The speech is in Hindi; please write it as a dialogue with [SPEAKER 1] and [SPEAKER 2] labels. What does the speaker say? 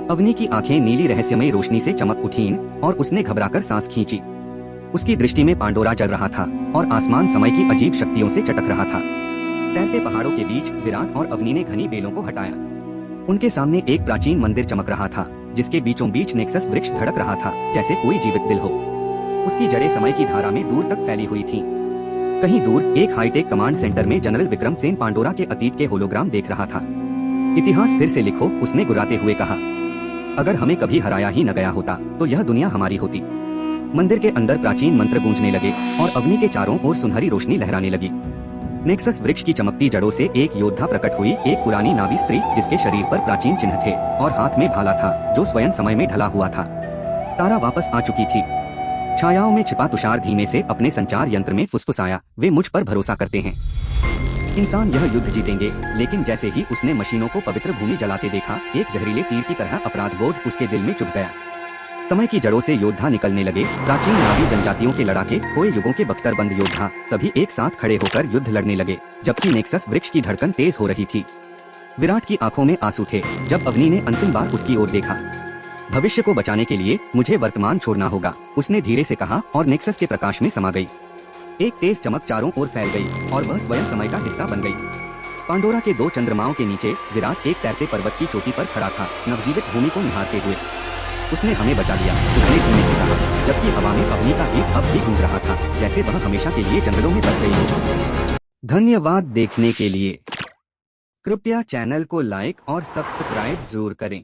[SPEAKER 1] अवनी की आंखें नीली रहस्यमयी रोशनी से चमक उठीं और उसने घबराकर सांस खींची। उसकी दृष्टि में पांडोरा जल रहा था और आसमान समय की अजीब शक्तियों से चटक रहा था। तैरते पहाड़ों के बीच विराट और अवनी ने घनी बेलों को हटाया। उनके सामने एक प्राचीन मंदिर चमक रहा था, जिसके बीचों बीच नेक्सस वृक्ष धड़क रहा था जैसे कोई जीवित दिल हो। उसकी जड़ें समय की धारा में दूर तक फैली हुई थीं। कहीं दूर एक हाईटेक कमांड सेंटर में जनरल विक्रम सेन पांडोरा के अतीत के होलोग्राम देख रहा था। इतिहास फिर से लिखो, उसने गुर्राते हुए कहा। अगर हमें कभी हराया ही न गया होता तो यह दुनिया हमारी होती। मंदिर के अंदर प्राचीन मंत्र गूंजने लगे और अग्नि के चारों ओर सुनहरी रोशनी लहराने लगी। नेक्सस वृक्ष की चमकती जड़ों से एक योद्धा प्रकट हुई, एक पुरानी नावी स्त्री जिसके शरीर पर प्राचीन चिन्ह थे और हाथ में भाला था जो स्वयं समय में ढला हुआ था। तारा वापस आ चुकी थी। छायाओं में छिपा तुषार धीमे से अपने संचार यंत्र में फुसफुसाया, वे मुझ पर भरोसा करते हैं। इंसान यह युद्ध जीतेंगे। लेकिन जैसे ही उसने मशीनों को पवित्र भूमि जलाते देखा, एक जहरीले तीर की तरह अपराध बोध उसके दिल में चुभ गया। समय की जड़ों से योद्धा निकलने लगे, प्राचीन नावी जनजातियों के लड़ाके, खोए युगों के बख्तरबंद योद्धा, सभी एक साथ खड़े होकर युद्ध लड़ने लगे, जबकि नेक्सस वृक्ष की धड़कन तेज हो रही थी। विराट की आंखों में आंसू थे जब अग्नि ने अंतिम बार उसकी ओर देखा। भविष्य को बचाने के लिए मुझे वर्तमान छोड़ना होगा, उसने धीरे से कहा और नेक्सस के प्रकाश में समा गई। एक तेज चमक चारों ओर फैल गई और वह स्वयं समय का हिस्सा बन गई। पांडोरा के दो चंद्रमाओं के नीचे विराट एक तैरते पर्वत की चोटी पर खड़ा था, नवजीवित भूमि को निहारते हुए। उसने हमें बचा लिया, उसने धीमे से कहा, जबकि हवा में अग्नि का गीत अब भी गूंज रहा था, जैसे वह हमेशा के लिए जंगलों में बस गई हो। धन्यवाद देखने के लिए। कृपया चैनल को लाइक और सब्सक्राइब जरूर करें।